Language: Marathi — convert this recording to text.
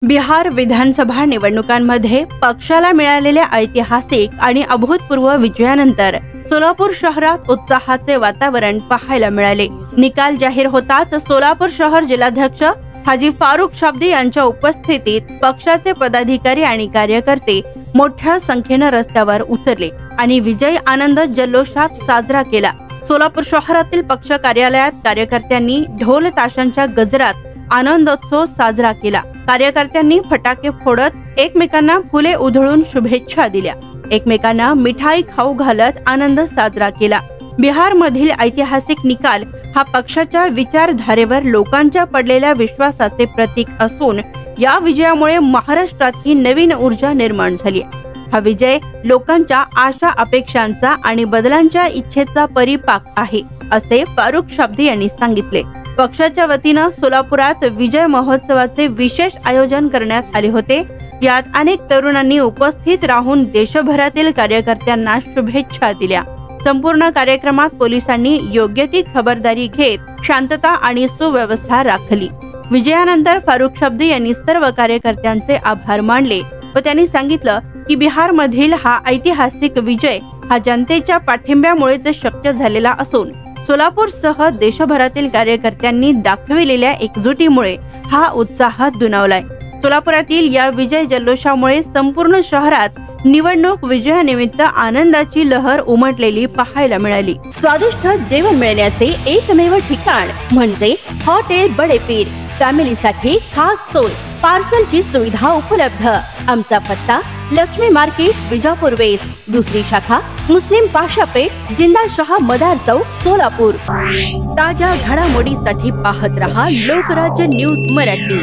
बिहार विधानसभा निवडणुकांमध्ये पक्षाला मिळालेल्या ऐतिहासिक आणि अभूतपूर्व विजयानंतर सोलापूर शहरात उत्साहाचे वातावरण पाहायला मिळाले। निकाल जाहीर होताच सोलापूर शहर जिल्हाध्यक्ष हाजी फारुख शाब्दी यांच्या उपस्थितीत पक्षाचे पदाधिकारी आणि कार्यकर्ते मोठ्या संख्येने रस्त्यावर उतरले आणि विजय आनंद जल्लोषात साजरा केला। सोलापूर शहरातील पक्ष कार्यालयात कार्यकर्त्यांनी ढोल ताशांच्या गजरात आनंदोत्सव साजरा केला। कार्यकर्त्यांनी फटाके फोडत एकमेकांना फुले उधळून शुभेच्छा दिल्या, एकमेकांना मिठाई खाऊ घालत आनंद साजरा केला। बिहार मधील ऐतिहासिक निकाल हा पक्षाच्या विचारधारेवर लोकांच्या पडलेल्या विश्वासाचे प्रतीक असून या विजयामुळे महाराष्ट्रातही नवीन ऊर्जा निर्माण झाली। हा विजय लोकांच्या आशा अपेक्षांचा आणि बदलांच्या इच्छेचा परिपाक आहे, असे फारुख शाब्दी यांनी सांगितले। पक्षाच्या वतीने सोलापुरात विजय महोत्सवाचे विशेष आयोजन करण्यात आले होते। यात अनेक तरुणांनी उपस्थित राहून देशभरातील कार्यकर्त्यांना शुभेच्छा दिल्या। संपूर्ण कार्यक्रमात पोलिसांनी योग्य ती खबरदारी घेत शांतता आणि सुव्यवस्था राखली। विजयानंतर फारुख शाब्दी यांनी सर्व कार्यकर्त्यांचे आभार मानले व त्यांनी सांगितलं की बिहार मधील हा ऐतिहासिक विजय हा जनतेच्या पाठिंब्यामुळेच शक्य झालेला असून सोलापूरसह देशभरातील कार्यकर्त्यांनी दाखविलेल्या एकजुटीमुळे हा उत्साह दुणावलाय। सोलापुरातील या विजय जल्लोषामुळे संपूर्ण शहरात निवडणूक विजयानिमित्त आनंदाची लहर उमटलेली पाहायला मिळाली। स्वादिष्ट जेवण मिळण्याचे एकमेव ठिकाण म्हणजे हॉटेल बडे पीर। फॅमिलीसाठी खास सोय, पार्सलची सुविधा उपलब्ध। आमचा पत्ता लक्ष्मी मार्केट विजापूर वेस्ट, दुसरी शाखा मुस्लिम पाशापेठ, जिंदाशाह मदार चौक, सोलापूर। ताज्या घडामोडीसाठी पाहत रहा लोकराज्य न्यूज मराठी।